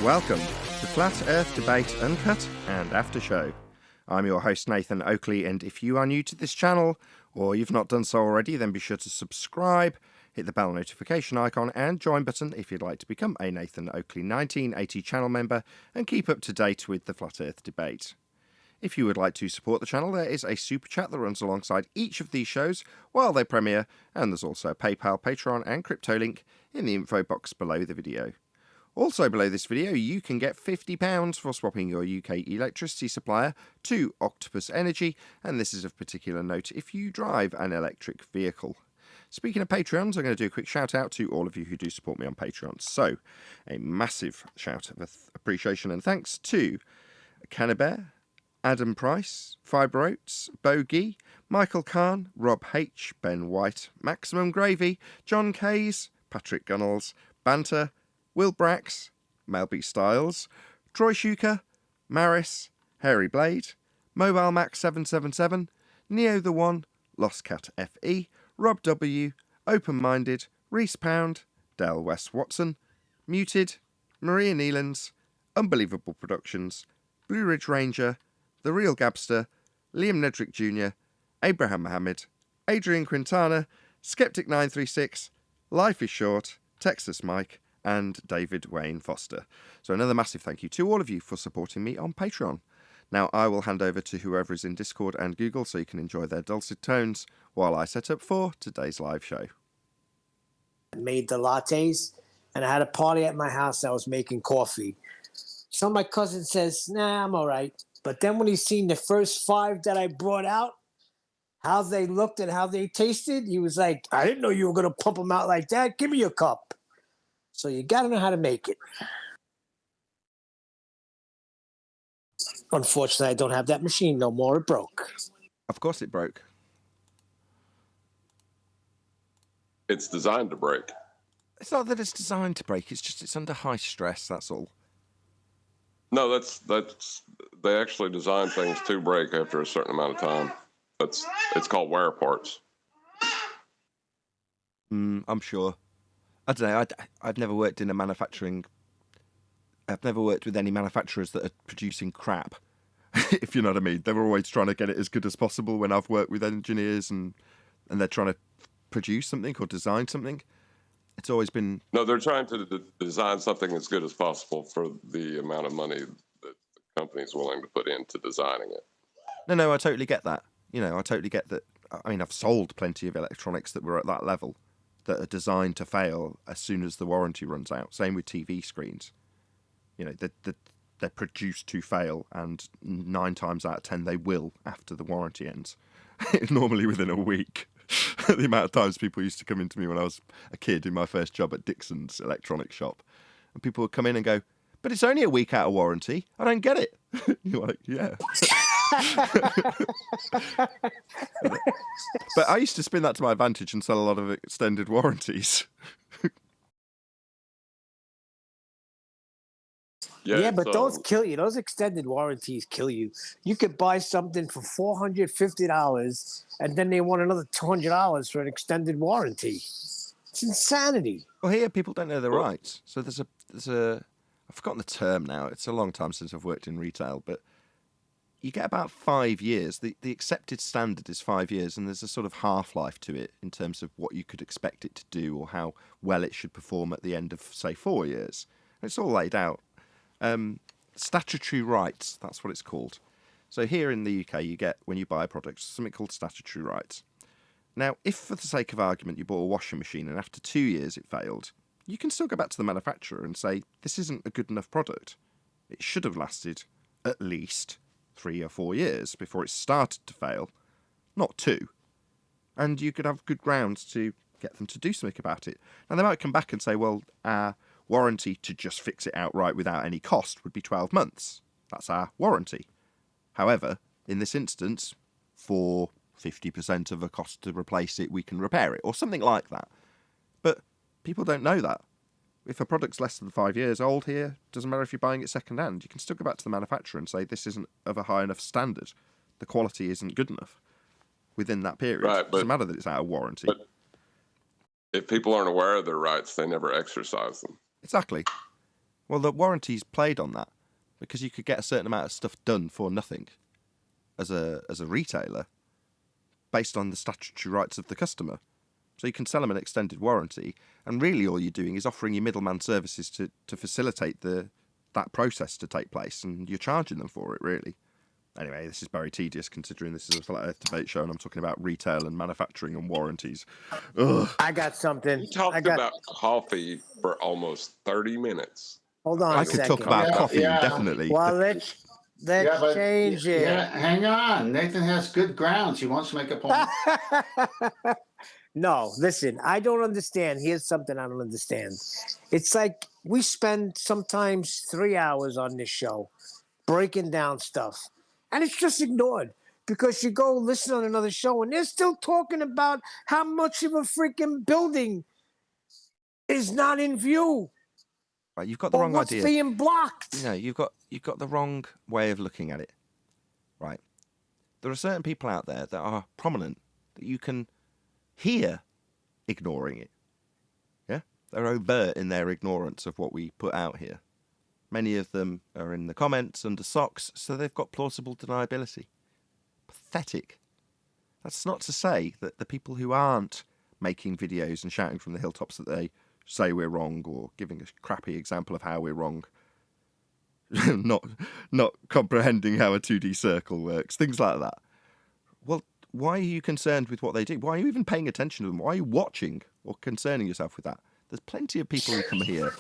Welcome to Flat Earth Debate Uncut and After Show. I'm your host Nathan Oakley, and if you are new to this channel, or you've not done so already, then be sure to subscribe, hit the bell notification icon and join button if you'd like to become a Nathan Oakley 1980 channel member and keep up to date with the Flat Earth Debate. If you would like to support the channel, there is a super chat that runs alongside each of these shows while they premiere, and there's also a PayPal, Patreon and crypto link in the info box below the video. Also below this video, you can get £50 for swapping your UK electricity supplier to Octopus Energy, and this is of particular note if you drive an electric vehicle. Speaking of Patreons, I'm going to do a quick shout out to all of you who do support me on Patreon. So, a massive shout of appreciation and thanks to Cannabear, Adam Price, Fibre Oats, Bogey, Michael Kahn, Rob H, Ben White, Maximum Gravy, John Kays, Patrick Gunnels, Banter, Will Brax, Melby Styles, Troy Shuker, Maris, Hairy Blade, Mobile Max 777, Neo the One, Lost Cat FE, Rob W, Open Minded, Reese Pound, Dale West Watson, Muted, Maria Neelands, Unbelievable Productions, Blue Ridge Ranger, The Real Gabster, Liam Nedrick Jr., Abraham Mohammed, Adrian Quintana, Skeptic 936, Life is Short, Texas Mike, and David Wayne Foster. So another massive thank you to all of you for supporting me on Patreon. Now I will hand over to whoever is in Discord and Google so you can enjoy their dulcet tones while I set up for today's live show. I made the lattes, and I had a party at my house. I was making coffee. So my cousin says, nah, I'm all right. But then when he seen the first 5 that I brought out, how they looked and how they tasted, he was like, I didn't know you were going to pump them out like that. Give me your cup. So you got to know how to make it. Unfortunately, I don't have that machine no more. It broke. Of course it broke. It's designed to break. It's not that it's designed to break, it's just it's under high stress, that's all. No, that's they actually design things to break after a certain amount of time. It's called wear parts. I'm sure. I don't know. I've never worked in a manufacturing. I've never worked with any manufacturers that are producing crap. If you know what I mean. They're always trying to get it as good as possible. When I've worked with engineers and they're trying to produce something or design something, it's always been. No, they're trying to design something as good as possible for the amount of money that the company's willing to put into designing it. No, I totally get that. You know, I totally get that. I mean, I've sold plenty of electronics that were at that level, that are designed to fail as soon as the warranty runs out. Same with TV screens. You know, they're produced to fail, and 9 times out of 10 they will after the warranty ends. Normally within a week. The amount of times people used to come into me when I was a kid in my first job at Dixon's electronics shop, and people would come in and go, but it's only a week out of warranty. I don't get it. You're like, yeah. But I used to spin that to my advantage and sell a lot of extended warranties. Yeah, but those kill you. Those extended warranties kill you. You could buy something for $450 and then they want another $200 for an extended warranty. It's insanity. Well, here people don't know the rights. So there's a I've forgotten the term now. It's a long time since I've worked in retail, but you get about 5 years. The accepted standard is 5 years, and there's a sort of half-life to it in terms of what you could expect it to do or how well it should perform at the end of, say, 4 years. And it's all laid out. Statutory rights, that's what it's called. So here in the UK, you get, when you buy a product, something called statutory rights. Now, if for the sake of argument you bought a washing machine and after 2 years it failed, you can still go back to the manufacturer and say, this isn't a good enough product. It should have lasted at least 3 or 4 years before it started to fail, not 2. And you could have good grounds to get them to do something about it. And they might come back and say, well, our warranty to just fix it outright without any cost would be 12 months. That's our warranty. However, in this instance, for 50% of the cost to replace it, we can repair it, or something like that. But people don't know that. If a product's less than 5 years old here, doesn't matter if you're buying it second hand, you can still go back to the manufacturer and say this isn't of a high enough standard. The quality isn't good enough within that period. Right, It doesn't matter that it's out of warranty. But if people aren't aware of their rights, they never exercise them. Exactly. Well, the warranties played on that because you could get a certain amount of stuff done for nothing as a retailer based on the statutory rights of the customer. So you can sell them an extended warranty, and really all you're doing is offering your middleman services to facilitate that process to take place, and you're charging them for it, really. Anyway, this is very tedious considering this is a flat earth debate show and I'm talking about retail and manufacturing and warranties. Ugh. I got something. We talked about coffee for almost 30 minutes. Hold on I a could second. talk about coffee Yeah. indefinitely. Well, let's change it. Yeah, hang on. Nathan has good grounds. He wants to make a point. No, listen, I don't understand. Here's something I don't understand. It's like we spend sometimes 3 hours on this show breaking down stuff, and it's just ignored because you go listen on another show and they're still talking about how much of a freaking building is not in view. Right, you've got the Or wrong what's idea. being blocked. No, you've got the wrong way of looking at it. Right. There are certain people out there that are prominent that you can hear ignoring it. Yeah? They're overt in their ignorance of what we put out here. Many of them are in the comments under socks, so they've got plausible deniability. Pathetic. That's not to say that the people who aren't making videos and shouting from the hilltops that they say we're wrong or giving a crappy example of how we're wrong, not comprehending how a 2D circle works, things like that. Well, why are you concerned with what they do? Why are you even paying attention to them? Why are you watching or concerning yourself with that? There's plenty of people who come here.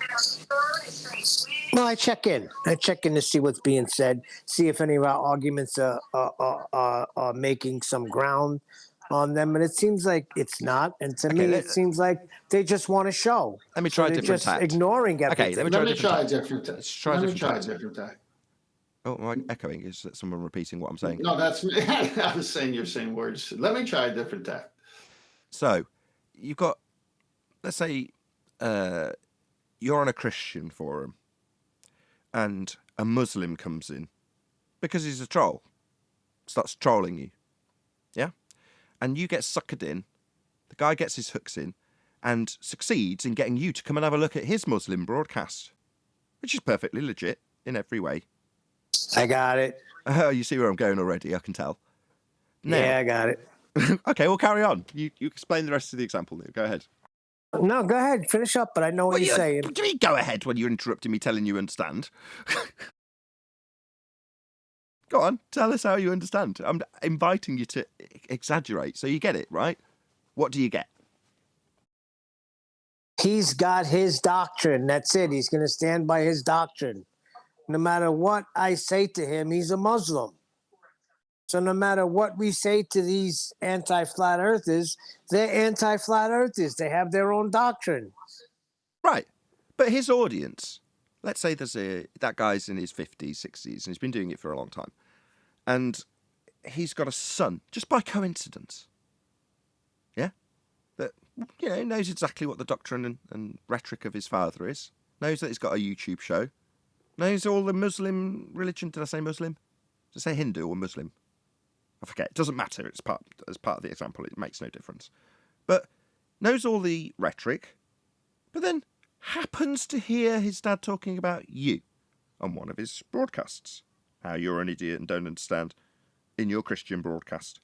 Well, I check in. To see what's being said, see if any of our arguments are making some ground on them, and it seems like it's not. And to me, it seems like they just want to show. Let me try a different just tact. ignoring everything. Okay, Let me try a different tact. Let me try a different tact. Oh, am I echoing? Is that someone repeating what I'm saying? No, that's me. I was saying your same words. Let me try a different tact. So, you've got, let's say, you're on a Christian forum, and a Muslim comes in because he's a troll, starts trolling you, yeah? And you get suckered in, the guy gets his hooks in, and succeeds in getting you to come and have a look at his Muslim broadcast, which is perfectly legit in every way. I got it. Oh, you see where I'm going already, I can tell. Now, Yeah, I got it. Okay, well, carry on. You explain the rest of the example, Neil. Go ahead. No, go ahead. Finish up, but I know what you're saying. What do you mean go ahead when you're interrupting me telling you understand? Go on, tell us how you understand. I'm inviting you to exaggerate so you get it, right? What do you get? He's got his doctrine. That's it. He's going to stand by his doctrine. No matter what I say to him, he's a Muslim. So no matter what we say to these anti-flat earthers, they're anti-flat earthers. They have their own doctrine. Right. But his audience, let's say that guy's in his 50s, 60s, and he's been doing it for a long time. And he's got a son, just by coincidence. Yeah? That, knows exactly what the doctrine and rhetoric of his father is. Knows that he's got a YouTube show. Knows all the Muslim religion. Did I say Muslim? Did I say Hindu or Muslim? I forget. It doesn't matter. It's part of the example. It makes no difference. But knows all the rhetoric, but then happens to hear his dad talking about you on one of his broadcasts. How you're an idiot and don't understand in your Christian broadcast.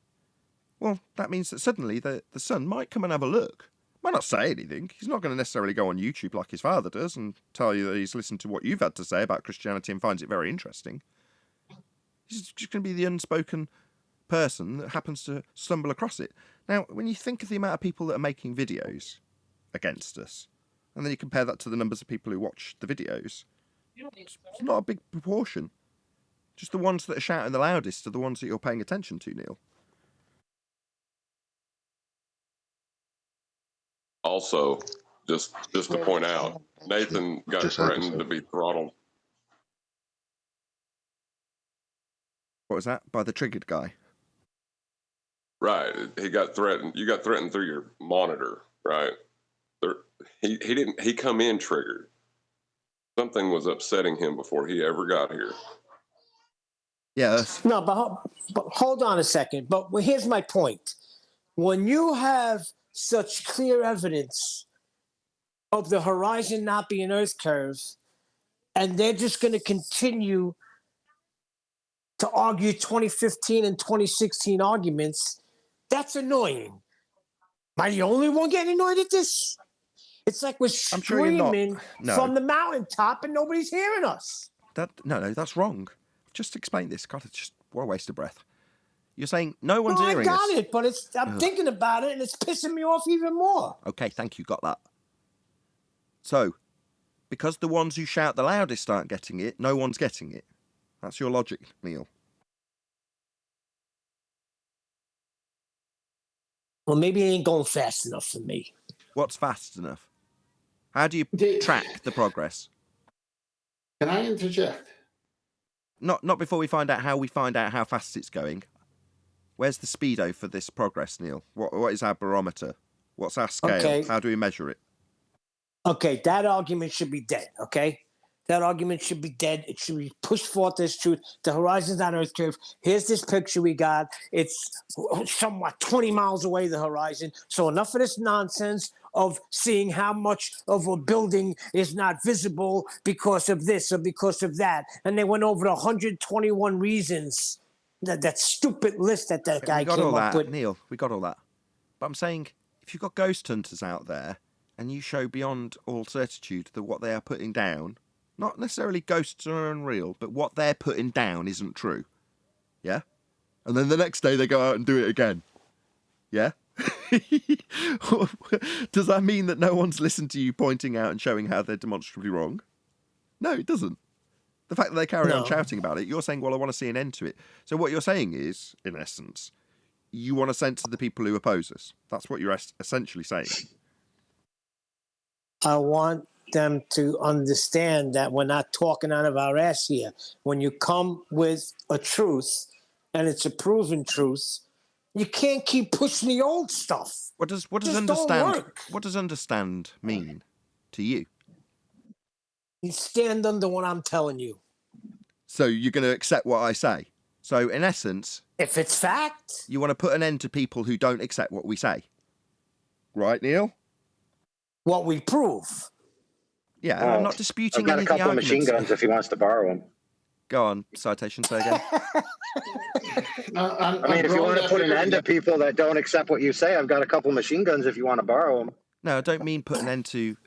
Well, that means that suddenly the son might come and have a look. Might not say anything. He's not going to necessarily go on YouTube like his father does and tell you that he's listened to what you've had to say about Christianity and finds it very interesting. He's just going to be the unspoken person that happens to stumble across it. Now, when you think of the amount of people that are making videos against us, and then you compare that to the numbers of people who watch the videos, it's not a big proportion. Just the ones that are shouting the loudest are the ones that you're paying attention to, Neil. Also, just to point out, Nathan got threatened to be throttled. What was that? By the triggered guy? Right. He got threatened. You got threatened through your monitor, right? He come in triggered. Something was upsetting him before he ever got here. Yes. No, but hold on a second. But here's my point. When you have such clear evidence of the horizon not being Earth curve, and they're just going to continue to argue 2015 and 2016 arguments. That's annoying. Am I the only one getting annoyed at this? It's like we're I'm sure you're not. screaming No. from the mountaintop and nobody's hearing us. No, that's wrong. Just explain this. God, it's just what a waste of breath. You're saying no one's hearing us. I got it, but I'm thinking about it and it's pissing me off even more. Okay, thank you, got that. So, because the ones who shout the loudest aren't getting it, no one's getting it. That's your logic, Neil. Well, maybe it ain't going fast enough for me. What's fast enough? How do you track the progress? Can I interject? Not before we find out how fast it's going. Where's the speedo for this progress, Neil? What is our barometer? What's our scale? Okay. How do we measure it? Okay, that argument should be dead, okay? That argument should be dead. It should be pushed forth as truth. The horizon's on Earth curve. Here's this picture we got. It's somewhat 20 miles away, the horizon. So enough of this nonsense of seeing how much of a building is not visible because of this or because of that. And they went over 121 reasons. That stupid list that guy came up with. Neil, we got all that. But I'm saying, if you've got ghost hunters out there and you show beyond all certitude that what they are putting down, not necessarily ghosts are unreal, but what they're putting down isn't true. Yeah? And then the next day they go out and do it again. Yeah? Does that mean that no one's listened to you pointing out and showing how they're demonstrably wrong? No, it doesn't. The fact that they carry on shouting about it, you're saying, well, I want to see an end to it. So what you're saying is, in essence, you want to censor the people who oppose us. That's what you're essentially saying. I want them to understand that we're not talking out of our ass here. When you come with a truth, and it's a proven truth, you can't keep pushing the old stuff. What does understand? What does understand mean to you? You stand under what I'm telling you. So you're going to accept what I say. So in essence, if it's fact, you want to put an end to people who don't accept what we say, right, Neil? What we prove. Yeah, I'm not disputing. I've got a couple of machine guns if he wants to borrow them. Go on, citation, say again. I mean, if you want to put an end to people that don't accept what you say, I've got a couple of machine guns if you want to borrow them. No, I don't mean put an end to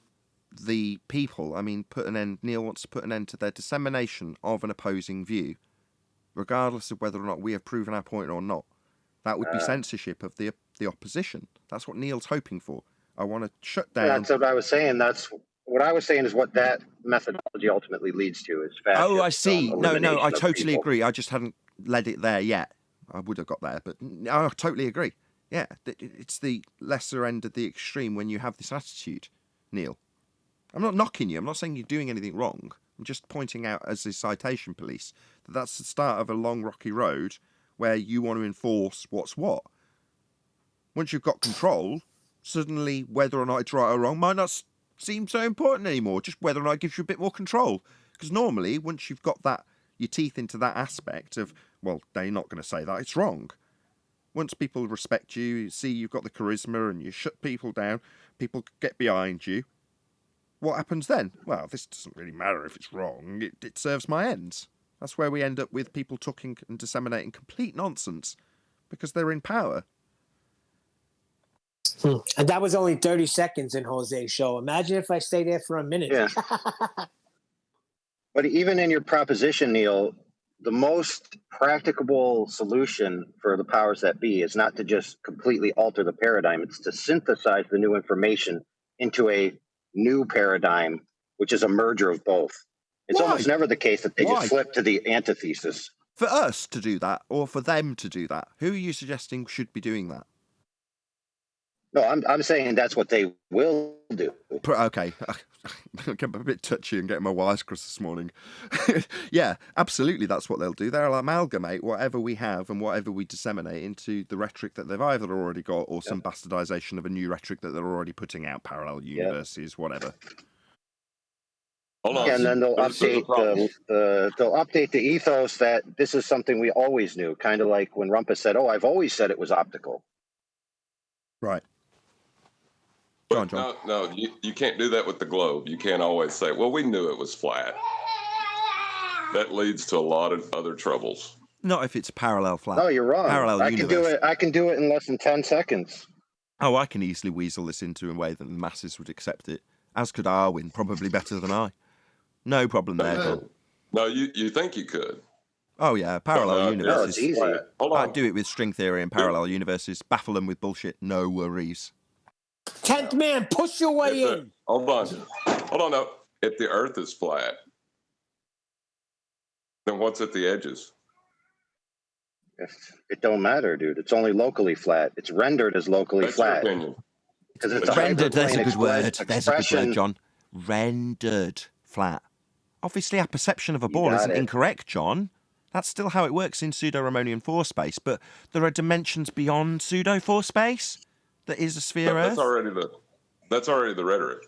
the people. I mean put an end. Neil wants to put an end to their dissemination of an opposing view, regardless of whether or not we have proven our point or not. That would be censorship of the opposition. That's what Neil's hoping for. I want to shut down. That's what I was saying. That's what I was saying is what that methodology ultimately leads to is fascist. Oh, I see. No, I totally people. agree. I just hadn't led it there yet. I would have got there, but I totally agree. Yeah, it's the lesser end of the extreme when you have this attitude, Neil. I'm not knocking you. I'm not saying you're doing anything wrong. I'm just pointing out as a citation police that that's the start of a long, rocky road where you want to enforce what's what. Once you've got control, suddenly whether or not it's right or wrong might not seem so important anymore, just whether or not it gives you a bit more control. Because normally, once you've got that your teeth into that aspect of, well, they're not going to say that, it's wrong. Once people respect you, see you've got the charisma and you shut people down, people get behind you, what happens then? Well, this doesn't really matter if it's wrong, it serves my ends. That's where we end up with people talking and disseminating complete nonsense because they're in power. And that was only 30 seconds in Jose's show. Imagine if I stayed there for a minute. Yeah. But even in your proposition, Neil, the most practicable solution for the powers that be is not to just completely alter the paradigm. It's to synthesize the new information into a new paradigm, which is a merger of both. It's almost never the case that they just flip to the antithesis. For us to do that, or for them to do that? Who are you suggesting should be doing that? No, I'm saying that's what they will do. Okay. I'm a bit touchy and getting my wires crossed this morning. Yeah, absolutely, that's what they'll do. They'll amalgamate whatever we have and whatever we disseminate into the rhetoric that they've either already got or some bastardization of a new rhetoric that they're already putting out, parallel universes, whatever. Hold on. And then they'll update the ethos that this is something we always knew, kind of like when Rumpus said, "Oh, I've always said it was optical." Right. Go on, John. No, you can't do that with the globe. You can't always say, well, we knew it was flat. That leads to a lot of other troubles. Not if it's parallel flat. No, you're wrong. Parallel I universe. can do it. I can do it in less than 10 seconds. Oh, I can easily weasel this into a way that the masses would accept it. As could Arwin, probably better than I. No problem there, John. No, you think you could. Oh, yeah, parallel universes. it's easy. Flat. Hold on. I'd do it with string theory and parallel universes. Baffle them with bullshit. No worries. 10th man, push your way in. Hold on. No. If the Earth is flat, then what's at the edges? It don't matter, dude. It's only locally flat. It's rendered as locally That's your flat. opinion. Because it's Rendered, there's a good word. expression. There's a good word, John. Rendered flat. Obviously, our perception of a ball got isn't it. incorrect, John. That's still how it works in pseudo-Riemannian four space, but there are dimensions beyond pseudo-four space that is a sphere Earth. That's already the rhetoric.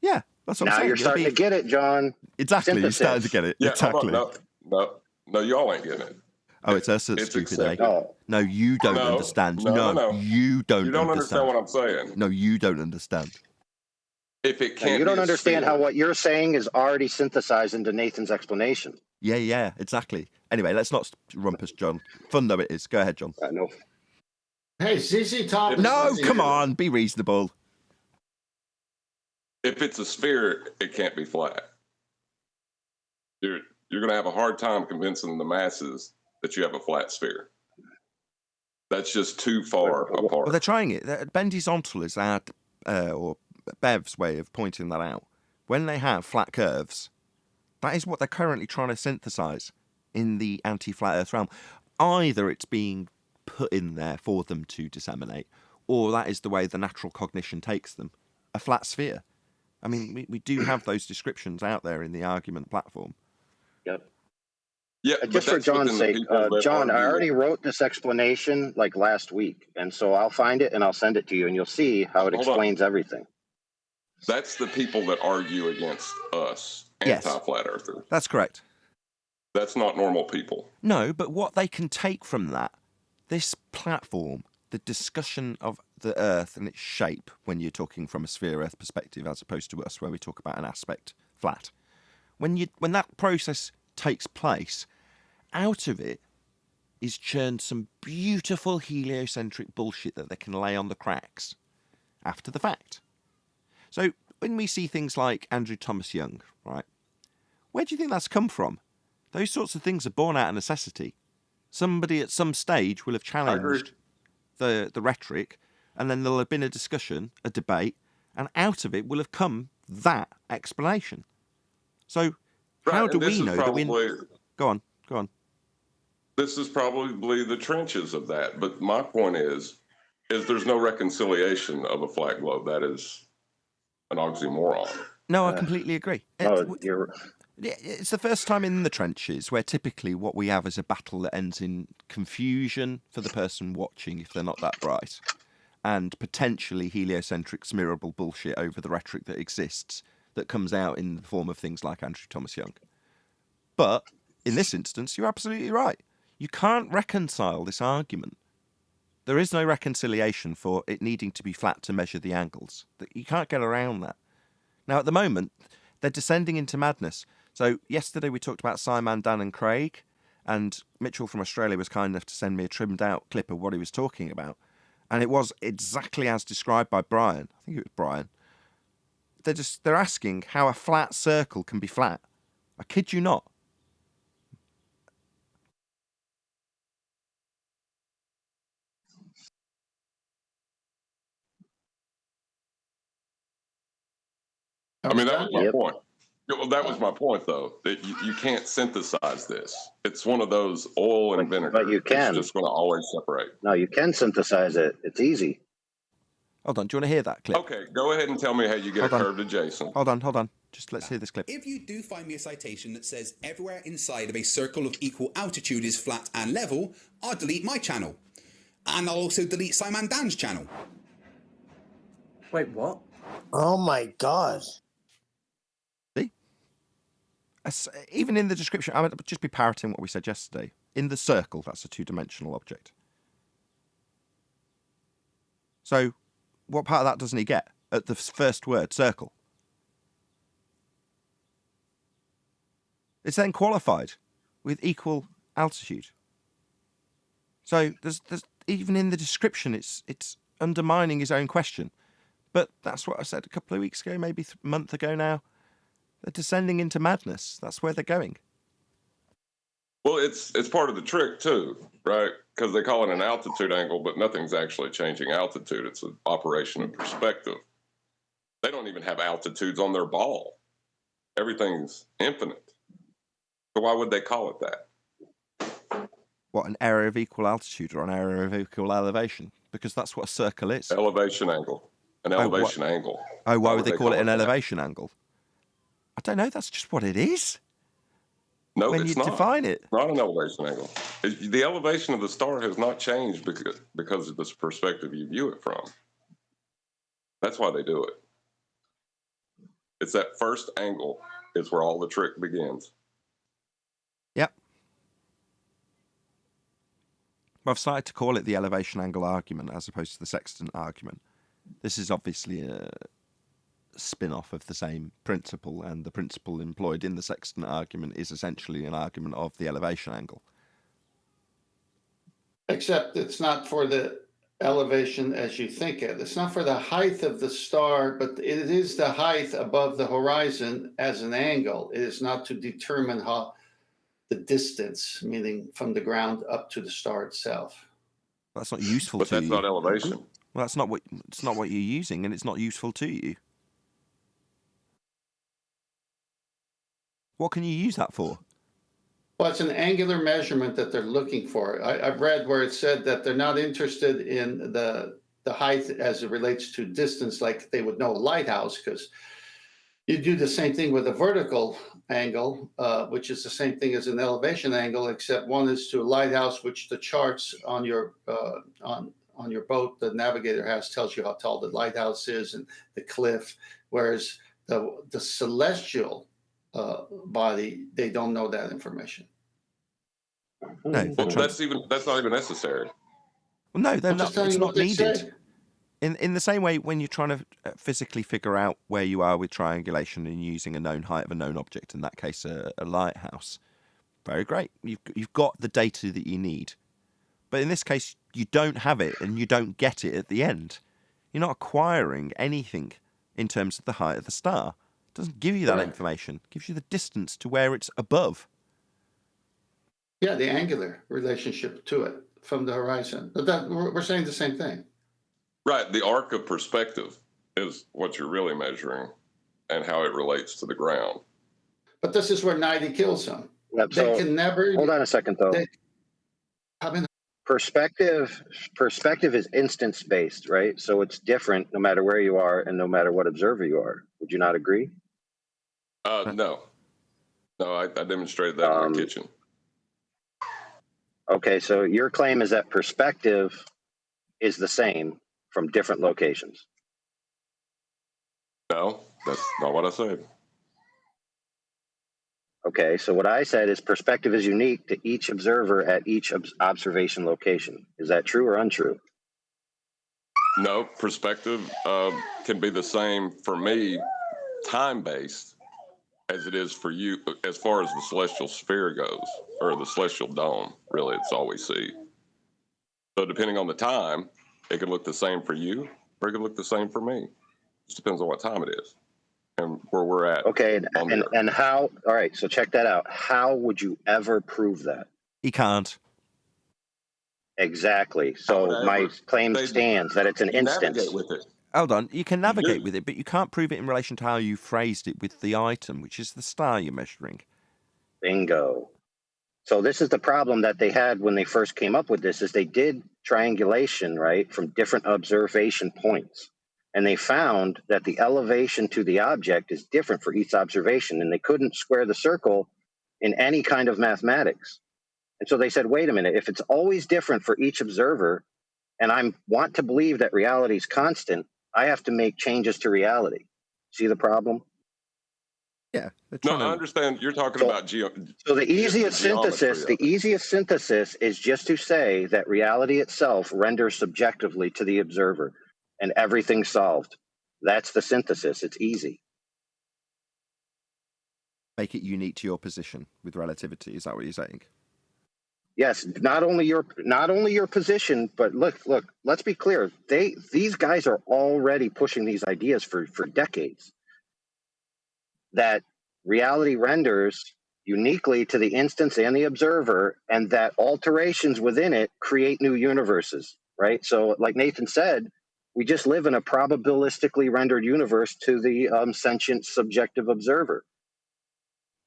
Yeah, that's what I'm Now saying. you're starting to get it, John. Exactly, Synthesis. you're starting to get it. Yeah, exactly. hold on. No, y'all ain't getting it. Oh, it's us that's It's stupid, eh? accepted. No. No, you don't No, understand. no. You don't You don't understand understand. what I'm saying. No, you don't understand. If it Now, can't you don't be a understand sphere- how what you're saying is already synthesized into Nathan's explanation. Yeah, exactly. Anyway, let's not rumpus, John. Fun though it is. Go ahead, John. I know. Hey, ZZ Top. No, come on, be reasonable. If it's a sphere, it can't be flat. You're going to have a hard time convincing the masses that you have a flat sphere. That's just too far apart. Well, they're trying it. Bendy's ontal is our, or Bev's way of pointing that out. When they have flat curves, that is what they're currently trying to synthesize in the anti-flat Earth realm. Either it's being put in there for them to disseminate, or that is the way the natural cognition takes them, a flat sphere. I mean, we do have those descriptions out there in the argument platform. Yep. Yeah, but Just for that's John's within the sake, people that John, I argue. already wrote this explanation like last week, and so I'll find it and I'll send it to you, and you'll see how it Hold on. explains everything. That's the people that argue against us, Yes. anti-flat earthers. That's correct. That's not normal people. No, but what they can take from that, this platform, the discussion of the Earth and its shape, when you're talking from a sphere Earth perspective, as opposed to us, where we talk about an aspect flat. When that process takes place, out of it is churned some beautiful heliocentric bullshit that they can lay on the cracks after the fact. So when we see things like Andrew Thomas Young, right, where do you think that's come from? Those sorts of things are born out of necessity. Somebody at some stage will have challenged the rhetoric, and then there'll have been a discussion, a debate, and out of it will have come that explanation. So how Right, do and this we is know that we... probably- Go on. This is probably the trenches of that. But my point is there's no reconciliation of a flat globe. That is an oxymoron. No, I completely agree. You're It's the first time in the trenches where typically what we have is a battle that ends in confusion for the person watching if they're not that bright, and potentially heliocentric smearable bullshit over the rhetoric that exists that comes out in the form of things like Andrew Thomas Young. But in this instance, you're absolutely right. You can't reconcile this argument. There is no reconciliation for it needing to be flat to measure the angles. You can't get around that. Now, at the moment, they're descending into madness. So yesterday we talked about Simon, Dan and Craig, and Mitchell from Australia was kind enough to send me a trimmed out clip of what he was talking about. And it was exactly as described by Brian. I think it was Brian. They're asking how a flat circle can be flat. I kid you not. I mean, that was my Yep. point. Well, that was my point, though, that you can't synthesize this. It's one of those oil and vinegar. but you can. It's just going to always separate. No, you can synthesize it. It's easy. Hold on, do you want to hear that clip? Okay, go ahead and tell me how you get Hold a on. curved adjacent. Hold on. Just let's hear this clip. If you do find me a citation that says everywhere inside of a circle of equal altitude is flat and level, I'll delete my channel. And I'll also delete Simon Dan's channel. Wait, what? Oh my God. Even in the description, I would just be parroting what we said yesterday. In the circle, that's a two-dimensional object. So, what part of that doesn't he get? at the first word, circle. It's then qualified with equal altitude. So there's even in the description, it's undermining his own question. But that's what I said a couple of weeks ago, maybe a month ago now. They're descending into madness. That's where they're going. Well, it's part of the trick too, right? Because they call it an altitude angle, but nothing's actually changing altitude. It's an operation of perspective. They don't even have altitudes on their ball. Everything's infinite. So why would they call it that? What, an area of equal altitude or an area of equal elevation? Because that's what a circle is. Elevation angle. An elevation angle. Oh, why would they call it an elevation angle? I don't know. That's just what it is. No, when it's you not. define it. It's not an elevation angle. The elevation of the star has not changed because of this perspective you view it from. That's why they do it. It's that first angle is where all the trick begins. Yep. I've started to call it the elevation angle argument as opposed to the sextant argument. This is obviously a spin-off of the same principle, and the principle employed in the sextant argument is essentially an argument of the elevation angle. Except it's not for the elevation as you think it. It's not for the height of the star, but it is the height above the horizon as an angle. It is not to determine how the distance, meaning from the ground up to the star itself. That's not useful But to you. that's not elevation. Well, it's not what you're using, and it's not useful to you. What can you use that for? Well, it's an angular measurement that they're looking for. I've read where it said that they're not interested in the height as it relates to distance, like they would know a lighthouse, because you do the same thing with a vertical angle, which is the same thing as an elevation angle, except one is to a lighthouse, which the charts on your on your boat the navigator has tells you how tall the lighthouse is and the cliff, whereas the celestial body, they don't know that information. No, Well, that's not even necessary. Well, no, they're I'm not. just telling It's you not what they needed. say. In the same way, when you're trying to physically figure out where you are with triangulation and using a known height of a known object, in that case a lighthouse, very great. You've got the data that you need. But in this case, you don't have it and you don't get it at the end. You're not acquiring anything in terms of the height of the star. It doesn't give you that information. It gives you the distance to where it's above. Yeah, the angular relationship to it from the horizon. But we're saying the same thing. Right. The arc of perspective is what you're really measuring and how it relates to the ground. But this is where 90 kills them. Yep, They so can never. hold on a second, though. Perspective is instance based, right? So it's different no matter where you are and no matter what observer you are. Would you not agree? No, I demonstrated that in my kitchen. Okay, so your claim is that perspective is the same from different locations. No, that's not what I said. Okay, so what I said is perspective is unique to each observer at each observation location. Is that true or untrue? No, perspective can be the same for me, time-based, as it is for you, as far as the celestial sphere goes, or the celestial dome. Really, it's all we see. So depending on the time, it could look the same for you, or it could look the same for me. It just depends on what time it is and where we're at. Okay, and how, all right, so check that out. How would you ever prove that? He can't. Exactly. So my claim stands that it's an instance. Navigate with it. Hold on, you can navigate with it, but you can't prove it in relation to how you phrased it with the item, which is the star you're measuring. Bingo. So this is the problem that they had when they first came up with this, is they did triangulation, right, from different observation points. And they found that the elevation to the object is different for each observation, and they couldn't square the circle in any kind of mathematics. And so they said, wait a minute, if it's always different for each observer, and I want to believe that reality is constant, I have to make changes to reality. See the problem? Yeah. No, I understand. You're talking about So the easiest synthesis is just to say that reality itself renders subjectively to the observer, and everything's solved. That's the synthesis. It's easy. Make it unique to your position with relativity. Is that what you're saying? Yes, not only your position, but look, let's be clear. These guys are already pushing these ideas for decades. That reality renders uniquely to the instance and the observer, and that alterations within it create new universes, right? So, like Nathan said, we just live in a probabilistically rendered universe to the sentient subjective observer.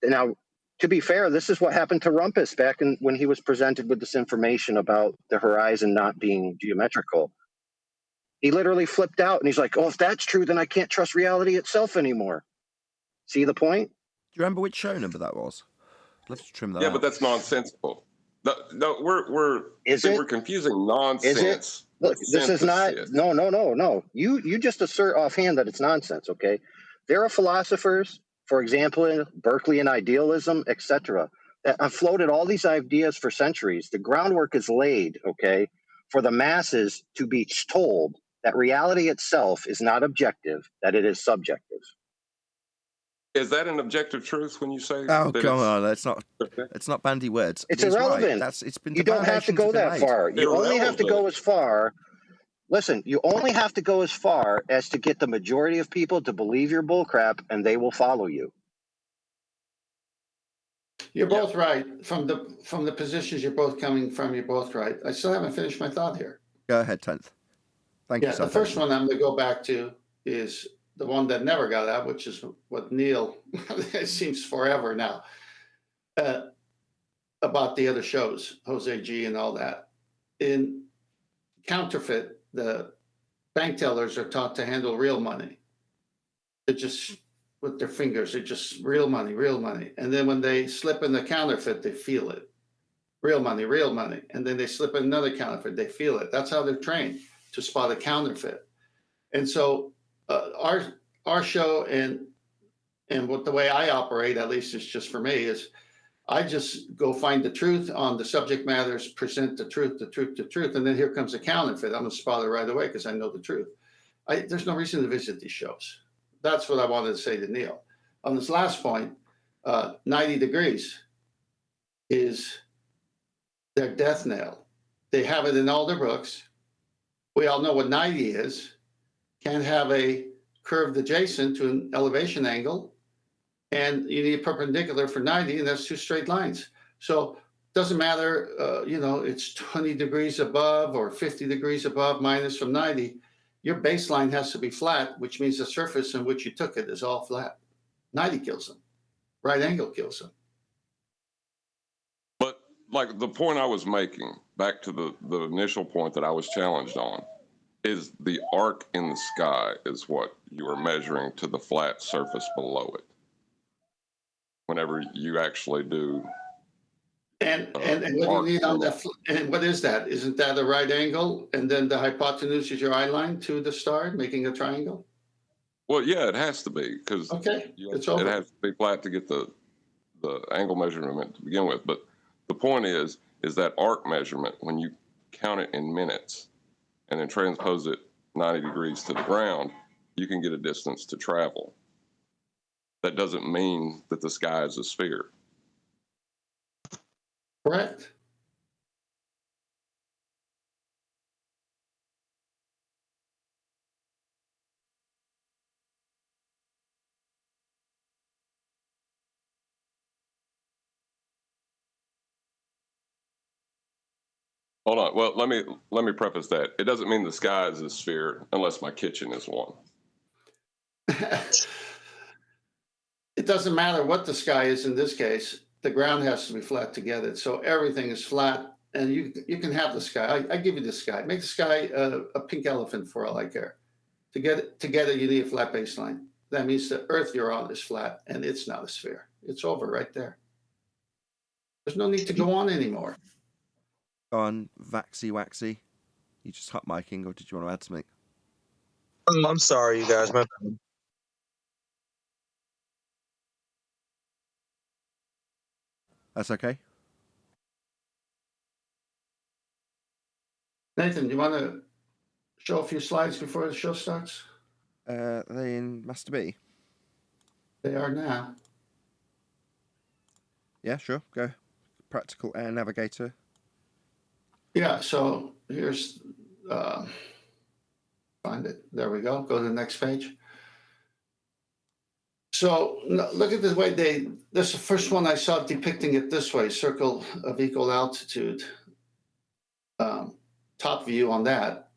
Now, to be fair, this is what happened to Rumpus back when he was presented with this information about the horizon not being geometrical. He literally flipped out and he's like, oh, if that's true, then I can't trust reality itself anymore. See the point? Do you remember which show number that was? Let's trim that Yeah, out. but that's nonsensical. No, we're confusing nonsense. Is it? Look, this is not. No. You just assert offhand that it's nonsense. Okay, there are philosophers, for example, in Berkeley and idealism, etc., that have floated all these ideas for centuries. The groundwork is laid. Okay, for the masses to be told that reality itself is not objective, that it is subjective. Is that an objective truth when you say? Oh, that come it's- on! Let's not bandy words. It's He's irrelevant. Right. It's been. You don't have to go that far. You only have to go as far. Listen, you only have to go as far as to get the majority of people to believe your bullcrap, and they will follow you. You're both right. From the positions you're both coming from, you're both right. I still haven't finished my thought here. Go ahead, 10th. Thank you, Yeah, sir. the first one I'm going to go back to is the one that never got out, which is what Neil, it seems forever now, about the other shows, Jose G and all that. In counterfeit, the bank tellers are taught to handle real money. They're just, with their fingers, they're just real money, real money. And then when they slip in the counterfeit, they feel it. Real money, real money. And then they slip in another counterfeit, they feel it. That's how they're trained, to spot a counterfeit. And so our show and what the way I operate, at least is just for me, is I just go find the truth on the subject matters, present the truth, and then here comes a counterfeit. I'm gonna spot it right away because I know the truth. There's no reason to visit these shows. That's what I wanted to say to Neil. On this last point, 90 degrees is their death knell. They have it in all their books. We all know what 90 is. Can't have a curved adjacent to an elevation angle, and you need perpendicular for 90, and that's two straight lines. So it doesn't matter, it's 20 degrees above or 50 degrees above minus from 90. Your baseline has to be flat, which means the surface in which you took it is all flat. 90 kills them. Right angle kills them. But like the point I was making, back to the initial point that I was challenged on, is the arc in the sky is what you are measuring to the flat surface below it. Whenever you actually do. And what do you need on that? And what is that? Isn't that a right angle? And then the hypotenuse is your eye line to the star, making a triangle? Well, yeah, it has to be, because okay, it has to be flat to get the angle measurement to begin with. But the point is that arc measurement, when you count it in minutes and then transpose it 90 degrees to the ground, you can get a distance to travel. That doesn't mean that the sky is a sphere. Correct. Hold on. Well, let me preface that. It doesn't mean the sky is a sphere unless my kitchen is one. It doesn't matter what the sky is in this case. The ground has to be flat to get it. So everything is flat, and you can have the sky. I give you the sky. Make the sky a pink elephant for all I care. To get it, you need a flat baseline. That means the Earth you're on is flat, and it's not a sphere. It's over right there. There's no need to go on anymore. Go on, Vaxy Waxy. You just hot micing, or did you want to add something? Oh, I'm sorry, you guys. My bad. That's okay. Nathan, do you want to show a few slides before the show starts? Are they in Master B? They are now. Yeah, sure. Go. Practical Air Navigator. Yeah, so here's, find it. There we go. Go to the next page. So look at the way this is the first one I saw depicting it this way, circle of equal altitude. Top view on that.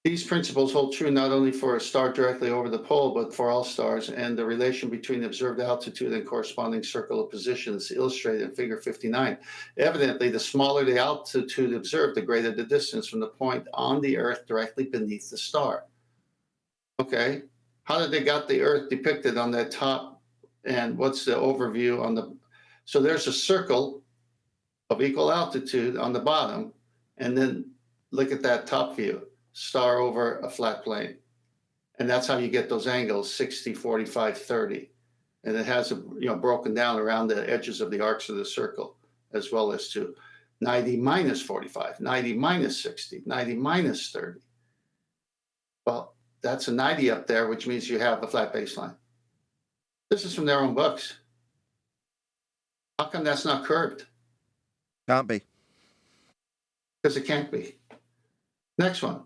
These principles hold true not only for a star directly over the pole, but for all stars, and the relation between observed altitude and corresponding circle of position is illustrated in figure 59. Evidently, the smaller the altitude observed, the greater the distance from the point on the Earth directly beneath the star. Okay, how did they got the Earth depicted on that top, and what's the overview on the, so there's a circle of equal altitude on the bottom, and then look at that top view. Star over a flat plane. And that's how you get those angles, 60, 45, 30. And it has, broken down around the edges of the arcs of the circle, as well as to 90 minus 45, 90 minus 60, 90 minus 30. Well, that's a 90 up there, which means you have a flat baseline. This is from their own books. How come that's not curved? Can't be. Because it can't be. Next one.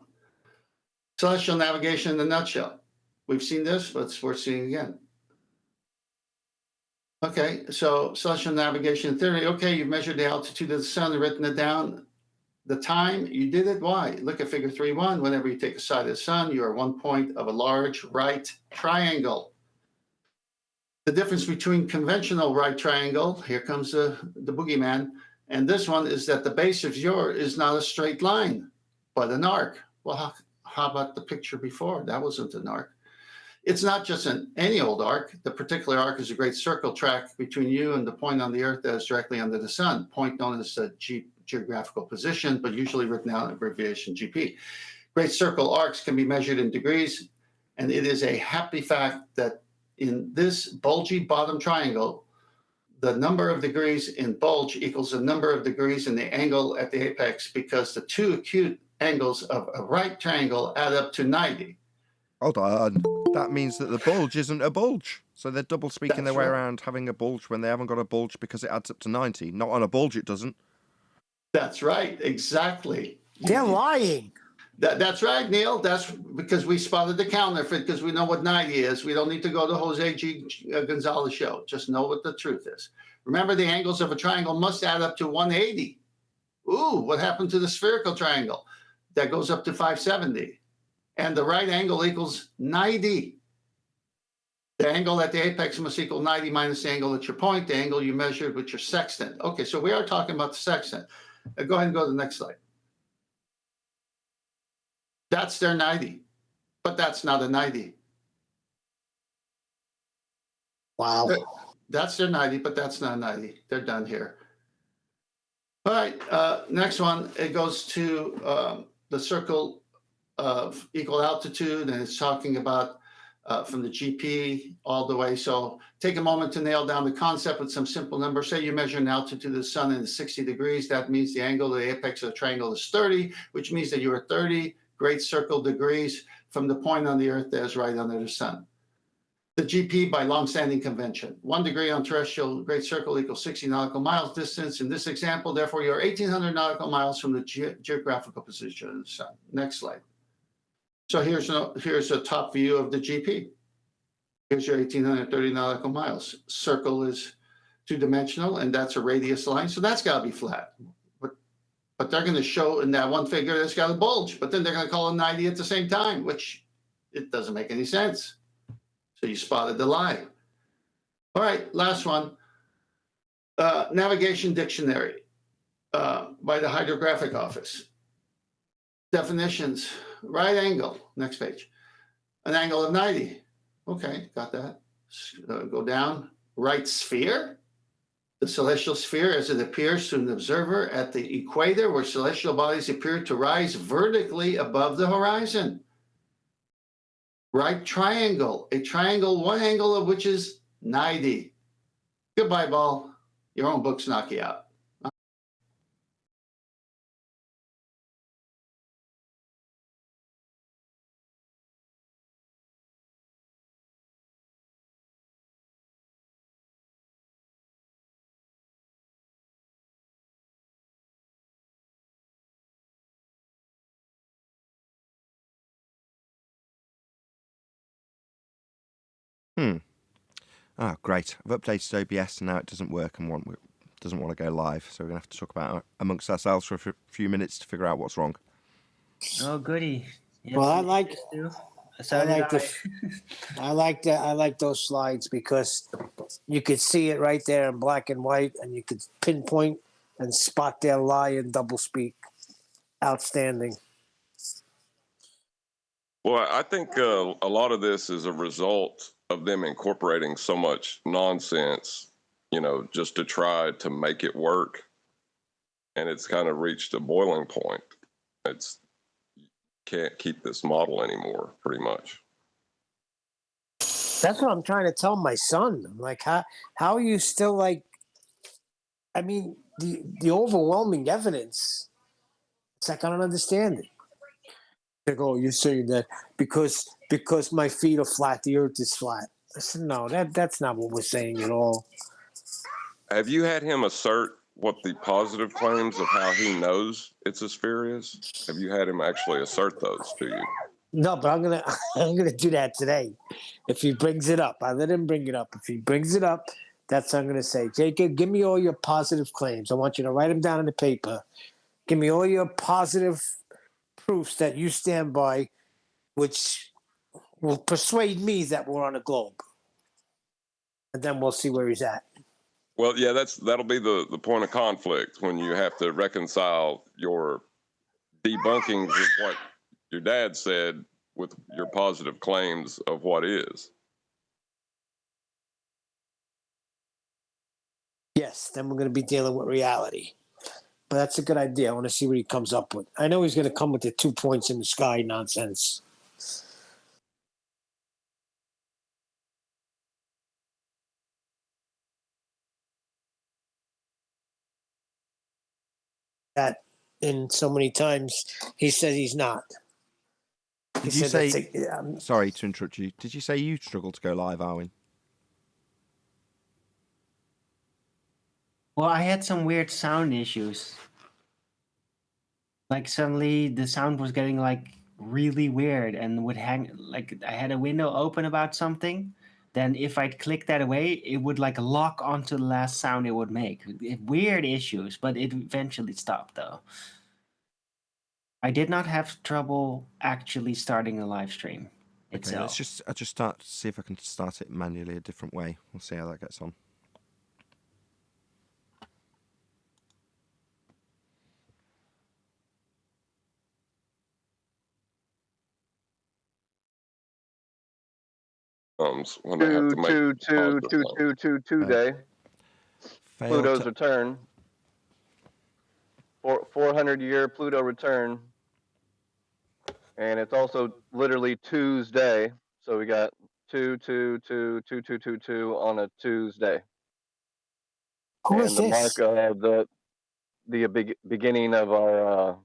Celestial navigation in a nutshell. We've seen this, but it's worth seeing again. Okay, so celestial navigation theory. Okay, you've measured the altitude of the sun and written it down. The time you did it, why? Look at figure 3.1. Whenever you take a side of the sun, you are 1 point of a large right triangle. The difference between conventional right triangle, here comes the boogeyman, and this one is that the base of yours is not a straight line, but an arc. Well, how about the picture before? That wasn't an arc. It's not just any old arc. The particular arc is a great circle track between you and the point on the Earth that is directly under the sun, point known as the geographical position, but usually written out in abbreviation GP. Great circle arcs can be measured in degrees, and it is a happy fact that in this bulgy bottom triangle, the number of degrees in bulge equals the number of degrees in the angle at the apex, because the two acute angles of a right triangle add up to 90. Hold on. That means that the bulge isn't a bulge. So they're double speaking their way around having a bulge when they haven't got a bulge because it adds up to 90. Not on a bulge, it doesn't. That's right. Exactly. They're lying. That's right, Neil. That's because we spotted the counterfeit, because we know what 90 is. We don't need to go to Jose G. Gonzalez show. Just know what the truth is. Remember, the angles of a triangle must add up to 180. Ooh, what happened to the spherical triangle? That goes up to 570. And the right angle equals 90. The angle at the apex must equal 90 minus the angle at your point, the angle you measured with your sextant. Okay, so we are talking about the sextant. Go ahead and go to the next slide. That's their 90, but that's not a 90. Wow. That's their 90, but that's not a 90. They're done here. All right, next one, it goes to the circle of equal altitude, and it's talking about from the GP all the way. So take a moment to nail down the concept with some simple numbers. Say you measure an altitude of the sun in 60 degrees. That means the angle of the apex of the triangle is 30, which means that you are 30 great circle degrees from the point on the Earth that is right under the sun. The GP by long-standing convention. 1 degree on terrestrial great circle equals 60 nautical miles distance. In this example, therefore, you're 1,800 nautical miles from the geographical position of the sun. Next slide. So here's a top view of the GP. Here's your 1,830 nautical miles. Circle is two-dimensional, and that's a radius line, so that's got to be flat. But they're going to show in that one figure that's got a bulge, but then they're going to call it 90 at the same time, which it doesn't make any sense. So you spotted the lie. All right, last one. Navigation Dictionary by the Hydrographic Office. Definitions, right angle, next page. An angle of 90. Okay, got that. Go down. Right sphere. The celestial sphere as it appears to an observer at the equator, where celestial bodies appear to rise vertically above the horizon. Right triangle, a triangle, one angle of which is 90. Goodbye, ball. Your own books knock you out. Oh, great. I've updated OBS and now it doesn't work and doesn't want to go live. So we're going to have to talk about it amongst ourselves for a few minutes to figure out what's wrong. Oh, goody. Well, I like I like those slides because you could see it right there in black and white, and you could pinpoint and spot their lie and doublespeak. Outstanding. Well, I think a lot of this is a result of them incorporating so much nonsense, just to try to make it work. And it's kind of reached a boiling point. Can't keep this model anymore, pretty much. That's what I'm trying to tell my son. I'm like, how are you still like? I mean, the overwhelming evidence. It's like I don't understand it. They go, you're saying that because my feet are flat, the earth is flat. I said, no, that's not what we're saying at all. Have you had him assert what the positive claims of how he knows it's a sphere is? Have you had him actually assert those to you? No, but I'm gonna do that today. If he brings it up, I let him bring it up. If he brings it up, that's what I'm gonna say. Jacob, give me all your positive claims. I want you to write them down on the paper. Give me all your positive proofs that you stand by, which will persuade me that we're on a globe. And then we'll see where he's at. Well, yeah, that'll be the point of conflict when you have to reconcile your debunkings of what your dad said with your positive claims of what is. Yes, then we're going to be dealing with reality. But that's a good idea. I want to see what he comes up with. I know he's going to come with the 2 points in the sky nonsense. That in so many times he says he's not. Did you say? Sorry to interrupt you. Did you say you struggled to go live, Arwin? Well, I had some weird sound issues. Like suddenly the sound was getting like really weird and would hang. Like I had a window open about something. Then if I'd click that away, it would like lock onto the last sound it would make. Weird issues, but it eventually stopped though. I did not have trouble actually starting a live stream itself. Okay, I'll just start see if I can start it manually a different way. We'll see how that gets on. When they have to make day. Pluto's return. 400-year Pluto return. And it's also literally Tuesday. So we got 2 on a Tuesday. Who is this? Mark of the beginning of our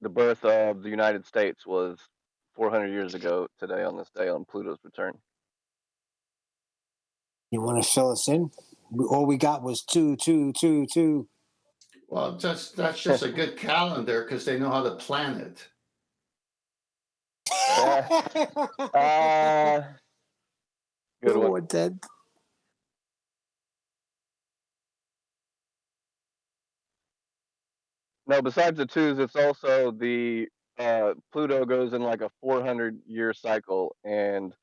the birth of the United States was 400 years ago today on this day on Pluto's return. You want to fill us in? All we got was 2. Well, that's just a good calendar because they know how to plan it. Good one. Ted. No, besides the twos, it's also the Pluto goes in like a 400-year cycle, and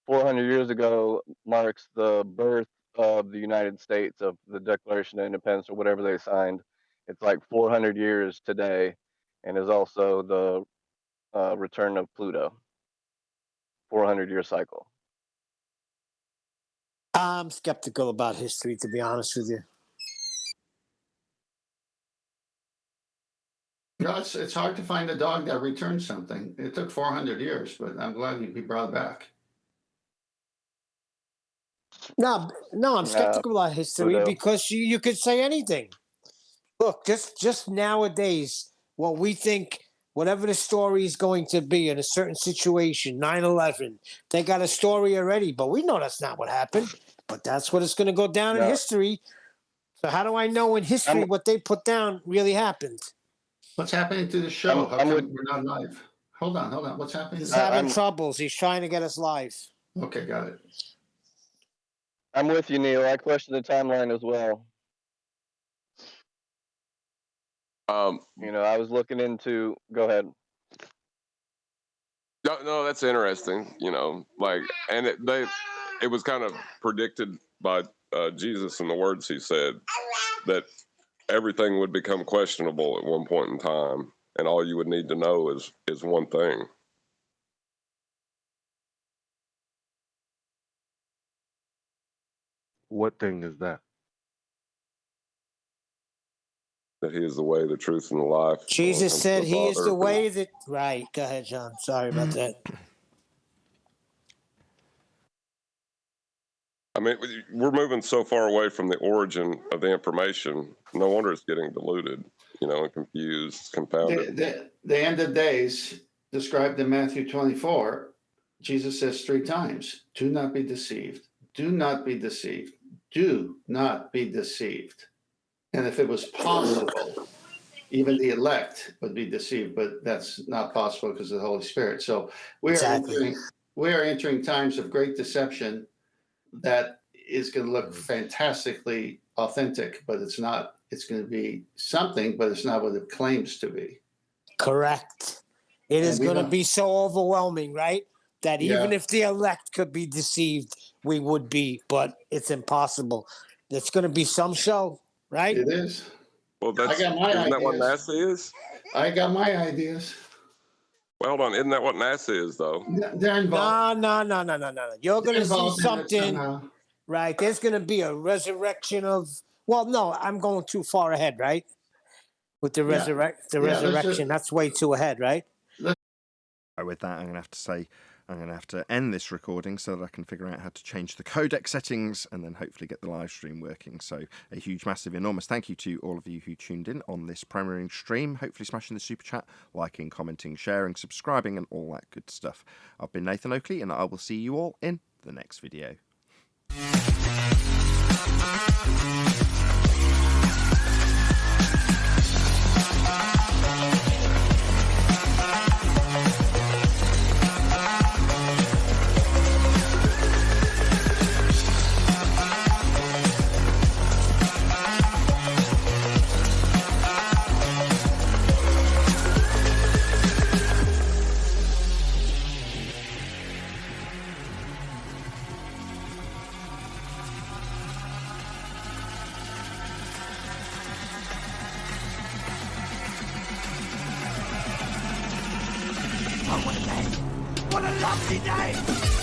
400 years ago marks the birth of the United States, of the Declaration of Independence or whatever they signed. It's like 400 years today, and is also the return of Pluto. 400-year cycle. I'm skeptical about history, to be honest with you. No, it's hard to find a dog that returns something. It took 400 years, but I'm glad he brought it back. No, I'm skeptical about history Pluto. because you could say anything. Look, just nowadays, what we think, whatever the story is going to be in a certain situation, 9/11, they got a story already, but we know that's not what happened. But that's what it's going to go down in history. So how do I know in history what they put down really happened? What's happening to the show? How come we're not live? Hold on. What's happening? He's having troubles. He's trying to get us live. Okay, got it. I'm with you, Neil. I question the timeline as well. I was looking into. Go ahead. No, that's interesting. And it was kind of predicted by Jesus and the words he said that everything would become questionable at one point in time, and all you would need to know is one thing. What thing is that? That he is the way, the truth, and the life. Jesus said he is the Father. way that. Right. Go ahead, John. Sorry about that. I mean, we're moving so far away from the origin of the information. No wonder it's getting diluted, and confused, confounded. The end of days described in Matthew 24, Jesus says 3 times, do not be deceived. Do not be deceived. Do not be deceived. And if it was possible, even the elect would be deceived, but that's not possible because of the Holy Spirit. So we are entering times of great deception that is going to look fantastically authentic, but it's not. It's going to be something, but it's not what it claims to be. Correct. It is going to be so overwhelming, right? That even if the elect could be deceived, we would be, but it's impossible. It's going to be some show, right? It is. Well, I got my isn't ideas. that what NASA is? I got my ideas. Well, hold on. Isn't that what NASA is, though? They're involved. No. You're going to see something, right? There's going to be a resurrection of. Well, no, I'm going too far ahead, right? With the resurrection, that's way too ahead, right? With that, I'm going to have to end this recording so that I can figure out how to change the codec settings and then hopefully get the live stream working. So a huge, massive, enormous thank you to all of you who tuned in on this premiering stream. Hopefully smashing the super chat, liking, commenting, sharing, subscribing, and all that good stuff. I've been Nathan Oakley, and I will see you all in the next video. What a lovely day!